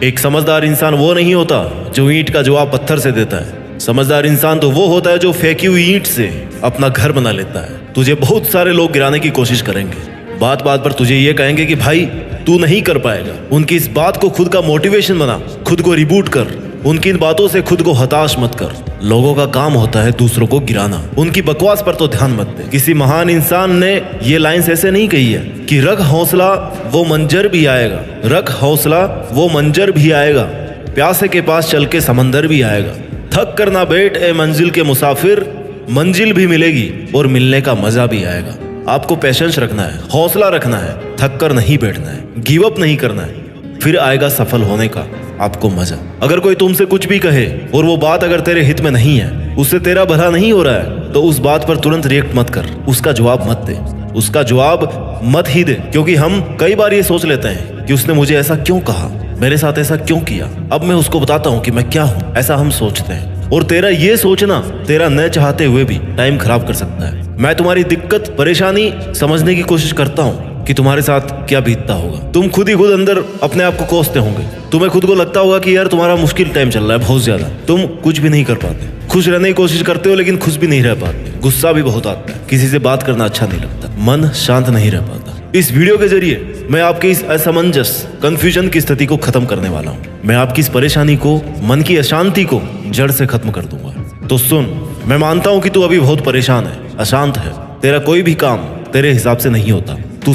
एक समझदार इंसान वो नहीं होता जो ईंट का जवाब पत्थर से देता है। समझदार इंसान तो वो होता है जो फेंकी हुई ईंट से अपना घर बना लेता है। तुझे बहुत सारे लोग गिराने की कोशिश करेंगे, बात बात पर तुझे ये कहेंगे कि भाई तू नहीं कर पाएगा। उनकी इस बात को खुद का मोटिवेशन बना, खुद को रिबूट कर। उनकी इन बातों से खुद को हताश मत कर। लोगों का काम होता है दूसरों को गिराना, उनकी बकवास पर तो ध्यान मत दे। किसी महान इंसान ने ये लाइंस ऐसे नहीं कही है कि रख हौसला वो मंजर भी आएगा, रख हौसला वो मंजर भी आएगा, प्यासे के पास चल के समंदर भी आएगा। थक कर ना बैठ ए मंजिल के मुसाफिर, मंजिल भी मिलेगी और मिलने का मजा भी आएगा। आपको पेशेंस रखना है, हौसला रखना है, थक कर नहीं बैठना है, गिव अप नहीं करना है, फिर आएगा सफल होने का आपको मजा। अगर कोई तुमसे कुछ भी कहे और वो बात अगर तेरे हित में नहीं है, उससे तेरा भला नहीं हो रहा है, तो उस बात पर तुरंत रिएक्ट मत कर, उसका जवाब मत दे, उसका जवाब मत ही दे। क्योंकि हम कई बार ये सोच लेते हैं कि उसने मुझे ऐसा क्यों कहा, मेरे साथ ऐसा क्यों किया, अब मैं उसको बताता हूँ कि मैं क्या हूँ, ऐसा हम सोचते हैं। और तेरा ये सोचना तेरा न चाहते हुए भी टाइम खराब कर सकता है। मैं तुम्हारी दिक्कत परेशानी समझने की कोशिश करता हूँ कि तुम्हारे साथ क्या बीतता होगा। तुम खुद ही खुद अंदर अपने आप को कोसते होंगे। तुम्हें खुद को लगता होगा कि यार तुम्हारा मुश्किल टाइम चल रहा है बहुत ज्यादा, तुम कुछ भी नहीं कर पाते, खुश रहने की कोशिश करते हो लेकिन खुश भी नहीं रह पाते, गुस्सा भी बहुत आता है, किसी से बात करना अच्छा नहीं लगता, मन शांत नहीं रह पाता। इस वीडियो के जरिए मैं आपके इस असमंजस कंफ्यूजन की स्थिति को खत्म करने वाला हूँ। मैं आपकी इस परेशानी को, मन की अशांति को जड़ से खत्म कर दूंगा। तो सुन, मैं मानता हूँ कि तू अभी बहुत परेशान है, अशांत है, तेरा कोई भी काम तेरे हिसाब से नहीं होता। तू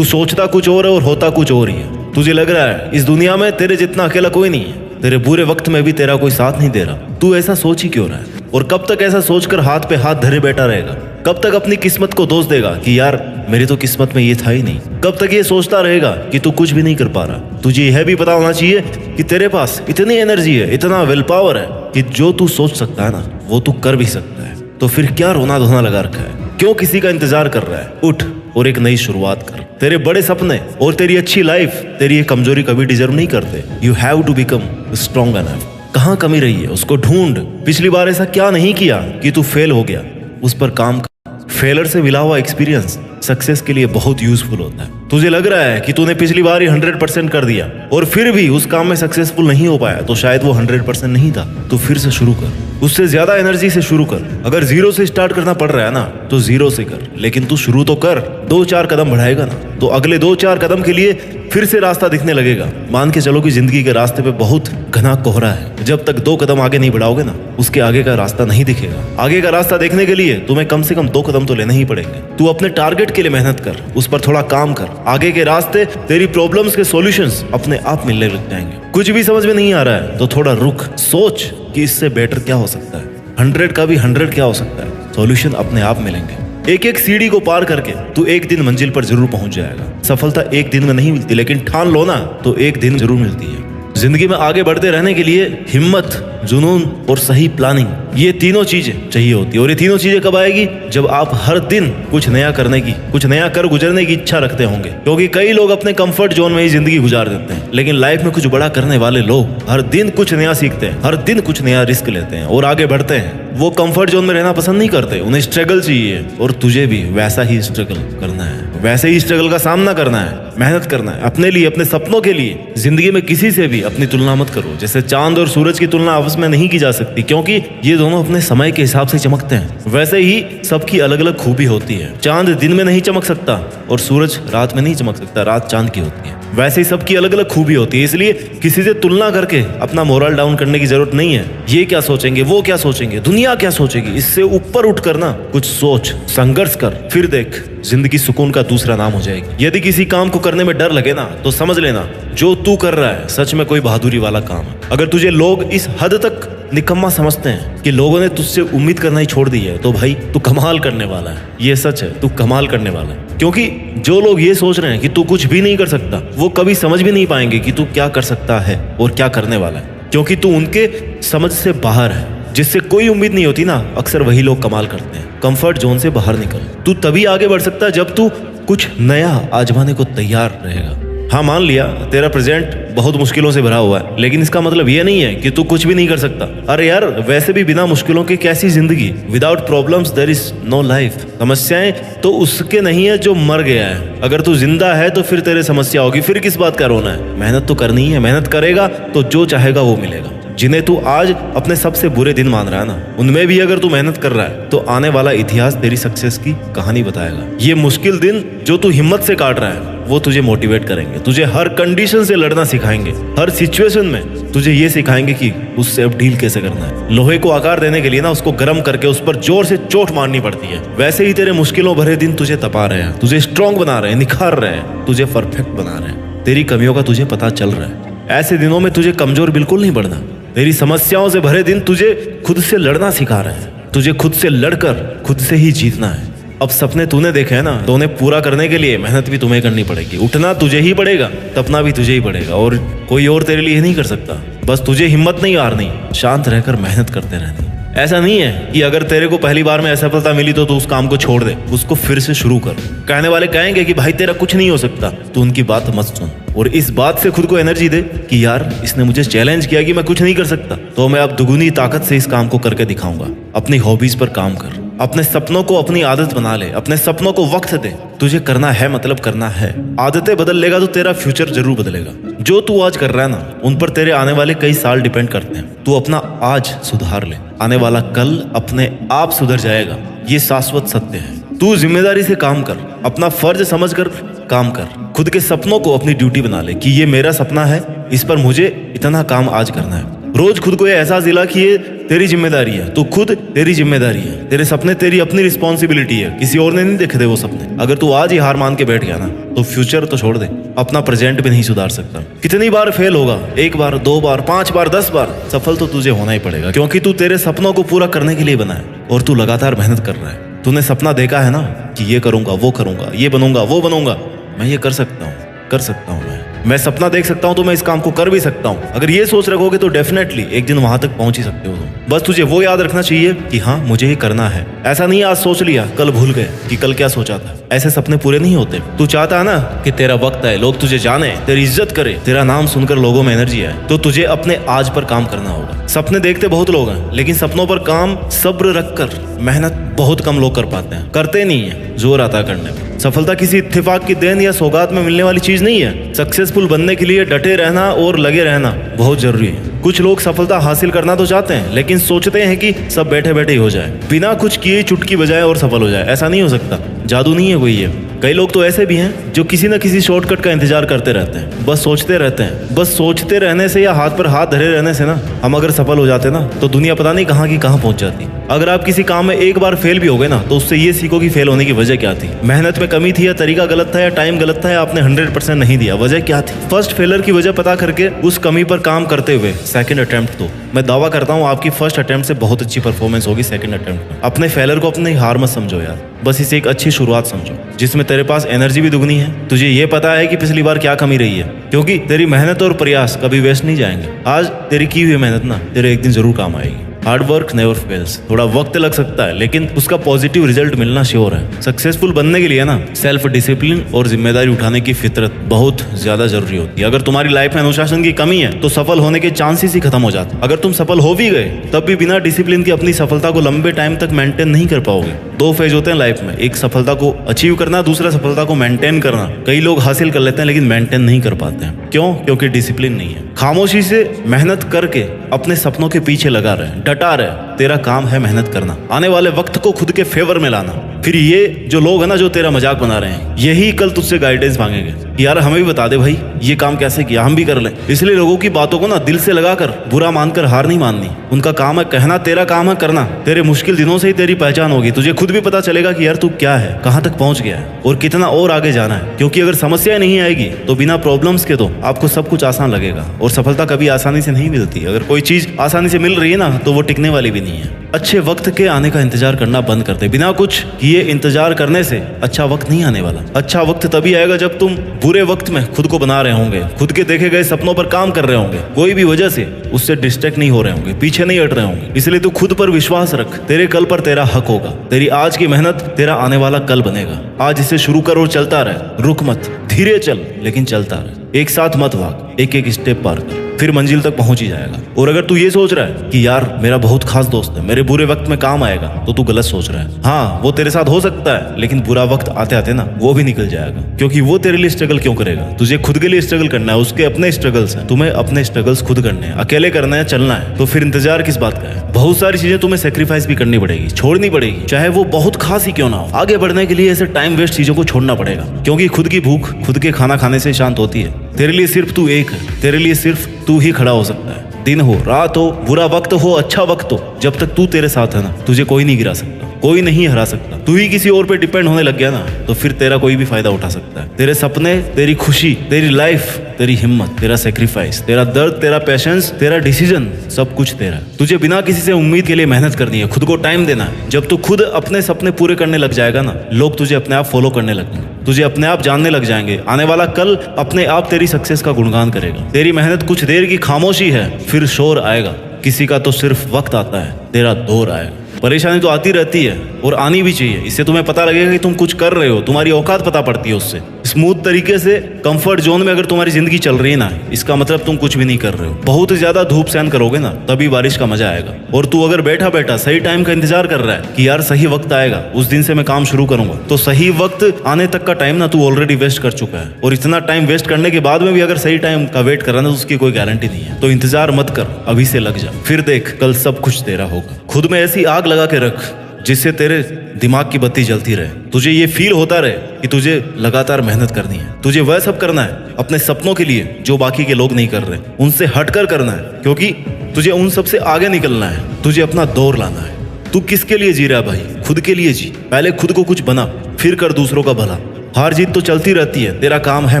सोचता कुछ और है और होता कुछ और ही है। तुझे लग रहा है इस दुनिया में तेरे जितना अकेला कोई नहीं है, तेरे बुरे वक्त में भी तेरा कोई साथ नहीं दे रहा। तू ऐसा सोच ही क्यों रहा है? और कब तक ऐसा सोचकर हाथ पे हाथ धरे बैठा रहेगा? कब तक अपनी किस्मत को दोष देगा कि यार मेरी तो किस्मत में ये था ही नहीं? कब तक ये सोचता रहेगा कि तू कुछ भी नहीं कर पा रहा? तुझे यह भी पता होना चाहिए कि तेरे पास इतनी एनर्जी है, इतना विल पावर है कि जो तू सोच सकता है ना, वो तू कर भी सकता है। तो फिर क्या रोना धोना लगा रखा है? क्यों किसी का इंतजार कर रहा है? उठ और एक नई शुरुआत कर। तेरे बड़े सपने और तेरी अच्छी लाइफ तेरी ये कमजोरी कभी डिजर्व नहीं करते। You have to become strong enough. कहाँ कमी रही है उसको ढूंढ। पिछली बार ऐसा क्या नहीं किया कि तू फेल हो गया, उस पर काम कर। फेलर से मिला हुआ एक्सपीरियंस सक्सेस के लिए बहुत यूजफुल होता है। तुझे लग रहा है कि तूने पिछली बार ही 100% कर दिया और फिर भी उस काम में सक्सेसफुल नहीं हो पाया, तो शायद वो 100% नहीं था। तो फिर से शुरू कर, उससे ज्यादा एनर्जी से शुरू कर। अगर 0 से स्टार्ट करना पड़ रहा है ना, तो 0 से कर, लेकिन तू शुरू तो कर। 2-4 कदम बढ़ाएगा ना, तो अगले 2-4 कदम के लिए फिर से रास्ता दिखने लगेगा। मान के चलो कि जिंदगी के रास्ते पे बहुत घना कोहरा है। जब तक 2 कदम आगे नहीं बढ़ाओगे ना, उसके आगे का रास्ता नहीं दिखेगा। आगे का रास्ता देखने के लिए तुम्हें कम से कम 2 कदम तो लेने ही पड़ेंगे। तू अपने टारगेट के लिए मेहनत कर, उस पर थोड़ा काम कर। आगे के रास्ते, तेरी प्रॉब्लम्स के सॉल्यूशंस अपने आप मिलने लग जाएंगे। कुछ भी समझ में नहीं आ रहा है तो थोड़ा रुक, सोच कि इससे बेटर क्या हो सकता है, 100 का भी 100 क्या हो सकता है। सॉल्यूशन अपने आप मिलेंगे। एक एक सीढ़ी को पार करके तू एक दिन मंजिल पर जरूर पहुंच जाएगा। सफलता एक दिन में नहीं मिलती, लेकिन ठान लो ना तो एक दिन जरूर मिलती है। जिंदगी में आगे बढ़ते रहने के लिए हिम्मत, जुनून और सही प्लानिंग, ये तीनों चीजें चाहिए होती है। और ये तीनों चीजें कब आएगी? जब आप हर दिन कुछ नया करने की, कुछ नया कर गुजरने की इच्छा रखते होंगे। क्योंकि कई लोग अपने कंफर्ट जोन में ही जिंदगी गुजार देते हैं, लेकिन लाइफ में कुछ बड़ा करने वाले लोग हर दिन कुछ नया सीखते हैं, हर दिन कुछ नया रिस्क लेते हैं और आगे बढ़ते हैं। वो कंफर्ट जोन में रहना पसंद नहीं करते, उन्हें स्ट्रगल चाहिए। और तुझे भी वैसा ही स्ट्रगल करना है, वैसे ही स्ट्रगल का सामना करना है, मेहनत करना है अपने लिए, अपने सपनों के लिए। जिंदगी में किसी से भी अपनी तुलना मत करो। जैसे चांद और सूरज की तुलना आपस में नहीं की जा सकती, क्योंकि ये दोनों अपने समय के हिसाब से चमकते हैं। वैसे ही सबकी अलग अलग खूबी होती है। चांद दिन में नहीं चमक सकता और सूरज रात में नहीं चमक सकता, रात चांद की होती है। वैसे ही सबकी अलग अलग खूबी होती है। इसलिए किसी से तुलना करके अपना मोरल डाउन करने की जरूरत नहीं है। ये क्या सोचेंगे, वो क्या सोचेंगे, दुनिया क्या सोचेगी, इससे ऊपर उठ कर ना कुछ सोच, संघर्ष कर, फिर देख जिंदगी सुकून का दूसरा नाम हो जाएगी। यदि किसी काम को करने में डर लगे ना, तो समझ लेना जो तू कर रहा है सच में कोई बहादुरी वाला काम है। अगर तुझे लोग इस हद तक निकम्मा समझते हैं कि लोगों ने तुझसे उम्मीद करना ही छोड़ दी है, तो भाई तू कमाल करने वाला है। ये सच है, तू कमाल करने वाला है। क्योंकि जो लोग ये सोच रहे हैं कि तू कुछ भी नहीं कर सकता, वो कभी समझ भी नहीं पाएंगे कि तू क्या कर सकता है और क्या करने वाला है। क्योंकि तू उनके समझ से बाहर है। जिससे कोई उम्मीद नहीं होती ना, अक्सर वही लोग कमाल करते हैं। कंफर्ट जोन से बाहर निकल। तू तभी आगे बढ़ सकता है जब तू कुछ नया आजमाने को तैयार रहेगा। हाँ मान लिया तेरा प्रेजेंट बहुत मुश्किलों से भरा हुआ है, लेकिन इसका मतलब ये नहीं है कि तू कुछ भी नहीं कर सकता। अरे यार वैसे भी बिना मुश्किलों के कैसी जिंदगी, without problems there is no life. समस्याएं तो उसके नहीं है जो मर गया है, अगर तू जिंदा है तो फिर तेरे समस्या होगी, फिर किस बात का रोना है। मेहनत तो करनी है, मेहनत करेगा तो जो चाहेगा वो मिलेगा। जिन्हें तू आज अपने सबसे बुरे दिन मान रहा है ना, उनमें भी अगर तू मेहनत कर रहा है तो आने वाला इतिहास तेरी सक्सेस की कहानी बताएगा। ये मुश्किल दिन जो तू हिम्मत से काट रहा है वो तुझे मोटिवेट करेंगे, तुझे हर कंडीशन से लड़ना सिखाएंगे, हर सिचुएशन में तुझे ये सिखाएंगे कि उससे अब डील कैसे करना है। लोहे को आकार देने के लिए ना उसको गर्म करके उस पर जोर से चोट मारनी पड़ती है। वैसे ही तेरे मुश्किलों भरे दिन तुझे तपा रहे हैं, तुझे स्ट्रांग बना रहे हैं, निखार रहे हैं, तुझे परफेक्ट बना रहे हैं। तेरी कमियों का तुझे पता चल रहा है। ऐसे दिनों में तुझे कमजोर बिल्कुल नहीं बढ़ना। तेरी समस्याओं से भरे दिन तुझे खुद से लड़ना सिखा रहे हैं, तुझे खुद से लड़कर खुद से ही जीतना है। अब सपने तूने देखे हैं ना, तो उन्हें पूरा करने के लिए मेहनत भी तुम्हें करनी पड़ेगी। उठना तुझे ही पड़ेगा, तपना भी तुझे ही पड़ेगा, और कोई और तेरे लिए नहीं कर सकता। बस तुझे हिम्मत नहीं हारनी, शांत रहकर मेहनत करते रहनी। ऐसा नहीं है कि अगर तेरे को पहली बार में असफलता मिली तो तू उस काम को छोड़ दे, उसको फिर से शुरू कर। कहने वाले कहेंगे कि भाई तेरा कुछ नहीं हो सकता, तो उनकी बात मत सुन और इस बात से खुद को एनर्जी दे कि यार इसने मुझे चैलेंज किया कि मैं कुछ नहीं कर सकता, तो मैं अब दुगुनी ताकत से इस काम को करके दिखाऊंगा। अपनी हॉबीज पर काम कर, अपने सपनों को अपनी आदत बना ले, अपने सपनों को वक्त दे। तुझे करना है मतलब करना है। आदतें बदल लेगा तो तेरा फ्यूचर जरूर बदलेगा। जो तू आज कर रहा है ना, उन पर तेरे आने वाले कई साल डिपेंड करते हैं। तू अपना आज सुधार ले, आने वाला कल अपने आप सुधर जाएगा। ये शाश्वत सत्य है। तू जिम्मेदारी से काम कर, अपना फर्ज समझकर काम कर। खुद के सपनों को अपनी ड्यूटी बना ले कि ये मेरा सपना है, इस पर मुझे इतना काम आज करना है। रोज खुद को ये एहसास दिला कि ये तेरी जिम्मेदारी है, तू खुद तेरी जिम्मेदारी है। तेरे सपने तेरी अपनी रिस्पॉन्सिबिलिटी है, किसी और ने नहीं देखे थे वो सपने। अगर तू आज ही हार मान के बैठ गया ना, तो फ्यूचर तो छोड़ दे, अपना प्रेजेंट भी नहीं सुधार सकता। कितनी बार फेल होगा, 1 बार 2 बार 5 बार 10 बार, सफल तो तुझे होना ही पड़ेगा, क्योंकि तू तेरे सपनों को पूरा करने के लिए बना है और तू लगातार मेहनत कर रहा है। तूने सपना देखा है ना कि ये करूंगा, वो करूंगा, ये बनूंगा, वो बनूंगा, मैं ये कर सकता हूँ, कर सकता हूँ। मैं सपना देख सकता हूँ तो मैं इस काम को कर भी सकता हूँ। अगर ये सोच रखोगे तो डेफिनेटली एक दिन वहां तक पहुंच ही सकते हो। बस तुझे वो याद रखना चाहिए कि हाँ मुझे ही करना है। ऐसा नहीं आज सोच लिया कल भूल गए कि कल क्या सोचा था। ऐसे सपने पूरे नहीं होते। तू चाहता है ना कि तेरा वक्त आए, लोग तुझे जाने, तेरी इज्जत करे, तेरा नाम सुनकर लोगों में एनर्जी आए, तो तुझे अपने आज पर काम करना होगा। सपने देखते बहुत लोग हैं, लेकिन सपनों पर काम सब्र रखकर मेहनत बहुत कम लोग कर पाते हैं। करते नहीं है, जोर आता है करने में। सफलता किसी इत्तेफाक की देन या सौगात में मिलने वाली चीज नहीं है। सक्सेसफुल बनने के लिए डटे रहना और लगे रहना बहुत जरूरी है। कुछ लोग सफलता हासिल करना तो चाहते हैं, लेकिन सोचते हैं कि सब बैठे बैठे ही हो जाए, बिना कुछ किए चुटकी बजाए और सफल हो जाए। ऐसा नहीं हो सकता, जादू नहीं है कोई ये। कई लोग तो ऐसे भी हैं जो किसी न किसी शॉर्टकट का इंतजार करते रहते हैं, बस सोचते रहते हैं। बस सोचते रहने से या हाथ पर हाथ धरे रहने से ना, हम अगर सफल हो जाते ना, तो दुनिया पता नहीं कहाँ की कहाँ पहुंच जाती। अगर आप किसी काम में एक बार फेल भी हो गए ना, तो उससे ये सीखो कि फेल होने की वजह क्या थी। मेहनत में कमी थी, या तरीका गलत था, या टाइम गलत था, या आपने 100% नहीं दिया। वजह क्या थी? फर्स्ट फेलर की वजह पता करके उस कमी पर काम करते हुए सेकंड अटेम्प्ट दो। मैं दावा करता हूँ आपकी फर्स्ट अटेम्प्ट से बहुत अच्छी परफॉर्मेंस होगी सेकंड अटेम्प्ट में। अपने फेलर को अपनी हार मत समझो यार, बस इसे एक अच्छी शुरुआत समझो, जिसमें तेरे पास एनर्जी भी दुगनी है। तुझे ये पता है कि पिछली बार क्या कमी रही है, क्योंकि तेरी मेहनत और प्रयास कभी वेस्ट नहीं जाएंगे। आज तेरी की हुई मेहनत ना तेरे एक दिन जरूर काम आएगी। Hard work never fails. थोड़ा वक्त लग सकता है, लेकिन उसका पॉजिटिव रिजल्ट मिलना श्योर है। सक्सेसफुल बनने के लिए ना सेल्फ डिसिप्लिन और जिम्मेदारी उठाने की फितरत बहुत ज्यादा जरूरी होती है। अगर तुम्हारी लाइफ में अनुशासन की कमी है तो सफल होने के चांसेस ही खत्म हो जाते। अगर तुम सफल हो भी गए तब भी बिना डिसिप्लिन की अपनी सफलता को लंबे टाइम तक मेंटेन नहीं कर पाओगे। 2 फेज होते हैं लाइफ में, एक सफलता को अचीव करना, दूसरा सफलता को मेंटेन करना। कई लोग हासिल कर लेते हैं लेकिन मेंटेन नहीं कर पाते हैं। क्यों? क्योंकि डिसिप्लिन नहीं है। खामोशी से मेहनत करके अपने सपनों के पीछे लगा रहे, डटा रहे। तेरा काम है मेहनत करना, आने वाले वक्त को खुद के फेवर में लाना। फिर ये जो लोग है ना जो तेरा मजाक बना रहे हैं, यही कल तुझसे गाइडेंस मांगेंगे, यार हमें भी बता दे भाई ये काम कैसे किया, हम भी कर लें। इसलिए लोगों की बातों को ना दिल से लगाकर बुरा मानकर हार नहीं माननी। उनका काम है कहना, तेरा काम है करना। तेरे मुश्किल दिनों से ही तेरी पहचान होगी। तुझे खुद भी पता चलेगा कि यार तू क्या है, कहाँ तक पहुंच गया है और कितना और आगे जाना है। क्योंकि अगर समस्या नहीं आएगी तो बिना प्रॉब्लम्स के तो आपको सब कुछ आसान लगेगा, और सफलता कभी आसानी से नहीं मिलती। अगर कोई चीज आसानी से मिल रही है ना तो वो टिकने वाली भी नहीं है। अच्छे वक्त के आने का इंतजार करना बंद कर दे। बिना कुछ किए इंतजार करने से अच्छा वक्त नहीं आने वाला। अच्छा वक्त तभी आएगा जब तुम बुरे वक्त में खुद को बना रहे होंगे, खुद के देखे गए सपनों पर काम कर रहे होंगे, कोई भी वजह से उससे डिस्ट्रैक्ट नहीं हो रहे होंगे, पीछे नहीं हट रहे होंगे। इसलिए तू खुद पर विश्वास रख। तेरे कल पर तेरा हक होगा। तेरी आज की मेहनत तेरा आने वाला कल बनेगा। आज इसे शुरू कर और चलता रहे, रुक मत, धीरे चल लेकिन चलता रहे। एक साथ मत भाग, एक एक स्टेप पार कर, फिर मंजिल तक पहुंच ही जाएगा। और अगर तू ये सोच रहा है कि यार मेरा बहुत खास दोस्त है, मेरे बुरे वक्त में काम आएगा, तो तू गलत सोच रहा है। हाँ, वो तेरे साथ हो सकता है, लेकिन बुरा वक्त आते आते ना वो भी निकल जाएगा। क्योंकि वो तेरे लिए स्ट्रगल क्यों करेगा? तुझे खुद के लिए स्ट्रगल करना है, उसके अपने स्ट्रगल्स हैं, तुम्हें अपने स्ट्रगल्स खुद करने हैं, अकेले करना है, चलना है। तो फिर इंतजार किस बात का है? बहुत सारी चीजें तुम्हें सेक्रीफाइस भी करनी पड़ेगी, छोड़नी पड़ेगी, चाहे वो बहुत खास ही क्यों ना हो। आगे बढ़ने के लिए ऐसे टाइम वेस्ट चीजों को छोड़ना पड़ेगा, क्योंकि खुद की भूख खुद के खाना खाने से शांत होती है। तेरे लिए सिर्फ तू एक है, तेरे लिए सिर्फ तू ही खड़ा हो सकता है। दिन हो, रात हो, बुरा वक्त हो, अच्छा वक्त हो, जब तक तू तेरे साथ है ना, तुझे कोई नहीं गिरा सकता, कोई नहीं हरा सकता। तू ही किसी और पे डिपेंड होने लग गया ना, तो फिर तेरा कोई भी फायदा उठा सकता है। तेरे सपने, तेरी खुशी, तेरी लाइफ, तेरी हिम्मत, तेरा सेक्रीफाइस, तेरा दर्द, तेरा पेशेंस, तेरा डिसीजन, सब कुछ तेरा। तुझे बिना किसी से उम्मीद के लिए मेहनत करनी है, खुद को टाइम देना है। जब तू खुद अपने सपने पूरे करने लग जाएगा ना, लोग तुझे अपने आप फॉलो करने लगेंगे, तुझे अपने आप जानने लग जाएंगे। आने वाला कल अपने आप तेरी सक्सेस का गुणगान करेगा। तेरी मेहनत कुछ देर की खामोशी है, फिर शोर आएगा। किसी का तो सिर्फ वक्त आता है, तेरा दौर आएगा। परेशानी तो आती रहती है और आनी भी चाहिए, इससे तुम्हें पता लगेगा कि तुम कुछ कर रहे हो, तुम्हारी औकात पता पड़ती है उससे। स्मूथ तरीके से कंफर्ट जोन में अगर तुम्हारी जिंदगी चल रही है ना, इसका मतलब तुम कुछ भी नहीं कर रहे हो। बहुत ज्यादा धूप सहन करोगे ना, तभी बारिश का मजा आएगा। और तू अगर बैठा बैठा सही टाइम का इंतजार कर रहा है कि यार सही वक्त आएगा, उस दिन से मैं काम शुरू करूंगा, तो सही वक्त आने तक का टाइम ना तू ऑलरेडी वेस्ट कर चुका है। और इतना टाइम वेस्ट करने के बाद में भी अगर सही टाइम का वेट कर रहा है, तो उसकी कोई गारंटी नहीं है। तो इंतजार मत कर, अभी से लग जा, फिर देख कल सब कुछ तेरा होगा। खुद में ऐसी आग लगा के रख जिससे तेरे दिमाग की बत्ती जलती रहे, तुझे ये फील होता रहे कि तुझे लगातार मेहनत करनी है। तुझे वह सब करना है अपने सपनों के लिए जो बाकी के लोग नहीं कर रहे, उनसे हटकर करना है, क्योंकि तुझे उन सब से आगे निकलना है। तुझे अपना दौर लाना है। तू किसके लिए जी रहा है भाई? खुद के लिए जी। पहले खुद को कुछ बना, फिर कर दूसरों का भला। हार जीत तो चलती रहती है, तेरा काम है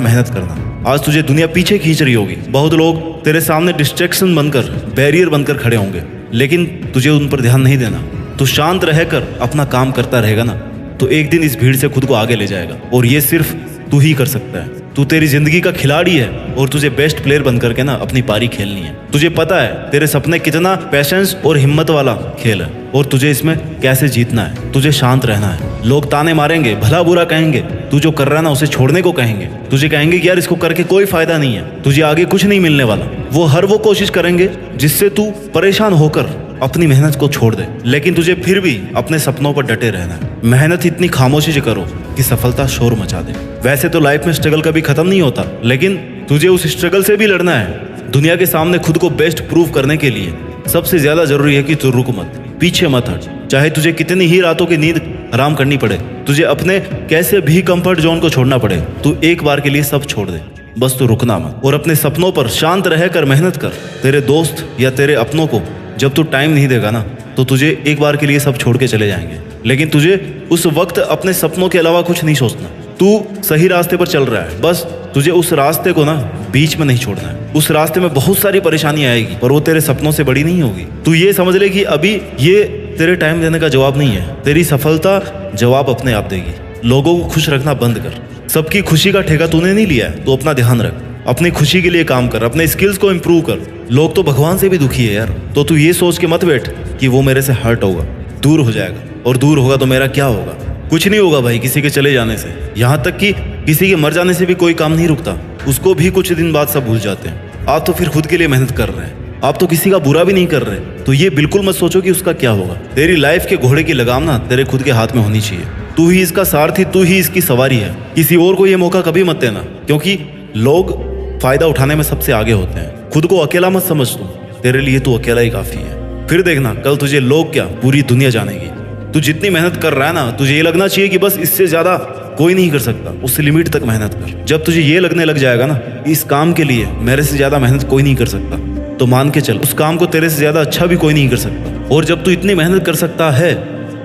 मेहनत करना। आज तुझे दुनिया पीछे खींच रही होगी, बहुत लोग तेरे सामने डिस्ट्रैक्शन बनकर, बैरियर बनकर खड़े होंगे, लेकिन तुझे उन पर ध्यान नहीं देना। तू शांत रहकर अपना काम करता रहेगा ना, तो एक दिन इस भीड़ से खुद को आगे ले जाएगा। और ये सिर्फ तू ही कर सकता है। तू तेरी जिंदगी का खिलाड़ी है और तुझे बेस्ट प्लेयर बनकर के ना अपनी पारी खेलनी है। तुझे पता है तेरे सपने कितना पेशेंस और हिम्मत वाला खेल है, और तुझे इसमें कैसे जीतना है। तुझे शांत रहना है। लोग ताने मारेंगे, भला बुरा कहेंगे, तू जो कर रहा है ना उसे छोड़ने को कहेंगे। तुझे कहेंगे कि यार इसको करके कोई फायदा नहीं है, तुझे आगे कुछ नहीं मिलने वाला। वो हर वो कोशिश करेंगे जिससे तू परेशान होकर अपनी मेहनत को छोड़ दे, लेकिन तुझे फिर भी अपने सपनों पर डटे रहना है। मेहनत इतनी खामोशी से करो कि सफलता शोर मचा दे। वैसे तो लाइफ में स्ट्रगल कभी खत्म नहीं होता, लेकिन तुझे उस स्ट्रगल से भी लड़ना है। दुनिया के सामने खुद को बेस्ट प्रूव करने के लिए सबसे ज्यादा जरूरी है कि तू रुक मत, पीछे मत हट। चाहे तुझे कितनी ही रातों की नींद हराम करनी पड़े, तुझे अपने कैसे भी कंफर्ट जोन को छोड़ना पड़े, तू एक बार के लिए सब छोड़ दे। बस तू रुकना मत और अपने सपनों पर शांत रहकर मेहनत कर। तेरे दोस्त या तेरे अपनों को जब तू टाइम नहीं देगा ना, तो तुझे एक बार के लिए सब छोड़ के चले जाएंगे। लेकिन तुझे उस वक्त अपने सपनों के अलावा कुछ नहीं सोचना। तू सही रास्ते पर चल रहा है, बस तुझे उस रास्ते को ना बीच में नहीं छोड़ना है। उस रास्ते में बहुत सारी परेशानियां आएगी, पर वो तेरे सपनों से बड़ी नहीं होगी। तू ये समझ ले कि अभी ये तेरे टाइम देने का जवाब नहीं है, तेरी सफलता जवाब अपने आप देगी। लोगों को खुश रखना बंद कर। सबकी खुशी का ठेका तूने नहीं लिया है, तो अपना ध्यान रख। अपनी खुशी के लिए काम कर, अपने स्किल्स को इम्प्रूव कर। लोग तो भगवान से भी दुखी है यार, तो तू ये सोच के मत बैठ कि वो मेरे से हर्ट होगा, दूर हो जाएगा, और दूर होगा तो मेरा क्या होगा। कुछ नहीं होगा भाई किसी के चले जाने से। यहाँ तक कि किसी के मर जाने से भी कोई काम नहीं रुकता, उसको भी कुछ दिन बाद सब भूल जाते हैं। आप तो फिर खुद के लिए मेहनत कर रहे हैं, आप तो किसी का बुरा भी नहीं कर रहे, तो ये बिल्कुल मत सोचो कि उसका क्या होगा। तेरी लाइफ के घोड़े की लगाम ना तेरे खुद के हाथ में होनी चाहिए। तू ही इसका सारथी, तू ही इसकी सवारी है। किसी और को ये मौका कभी मत देना, क्योंकि लोग फायदा उठाने में सबसे आगे होते हैं। खुद को अकेला मत समझ तू, तेरे लिए तू अकेला ही काफी है। फिर देखना कल तुझे लोग क्या, पूरी दुनिया जानेगी। तू जितनी मेहनत कर रहा है ना, तुझे ये लगना चाहिए कि बस इससे ज्यादा कोई नहीं कर सकता, उससे लिमिट तक मेहनत कर। जब तुझे ये लगने लग जाएगा ना, इस काम के लिए मेरे से ज्यादा मेहनत कोई नहीं कर सकता, तो मान के चल उस काम को तेरे से ज्यादा अच्छा भी कोई नहीं कर सकता। और जब तू इतनी मेहनत कर सकता है,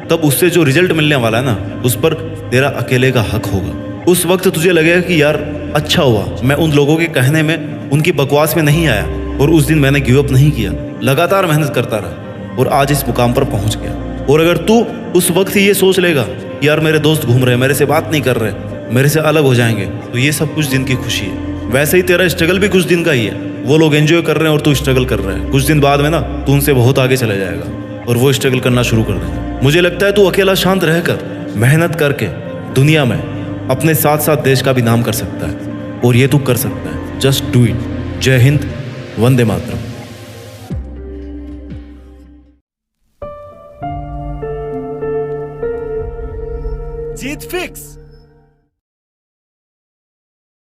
तब उससे जो रिजल्ट मिलने वाला है ना, उस पर तेरा अकेले का हक होगा। उस वक्त तुझे लगेगा कि यार अच्छा हुआ मैं उन लोगों के कहने में, उनकी बकवास में नहीं आया, और उस दिन मैंने गिव अप नहीं किया, लगातार मेहनत करता रहा और आज इस मुकाम पर पहुंच गया। और अगर तू उस वक्त ही ये सोच लेगा कि यार मेरे दोस्त घूम रहे हैं, मेरे से बात नहीं कर रहे, मेरे से अलग हो जाएंगे, तो ये सब कुछ दिन की खुशी है। वैसे ही तेरा स्ट्रगल भी कुछ दिन का ही है। वो लोग एंजॉय कर रहे हैं और तू स्ट्रगल कर रहा है। कुछ दिन बाद में ना तू उनसे बहुत आगे चला जाएगा और वो स्ट्रगल करना शुरू कर देगा। मुझे लगता है तू अकेला शांत रहकर मेहनत करके दुनिया में अपने साथ साथ देश का भी नाम कर सकता है, और ये तू कर सकता है। Just do it. जय हिंद, वंदे मातरम। जीत फिक्स।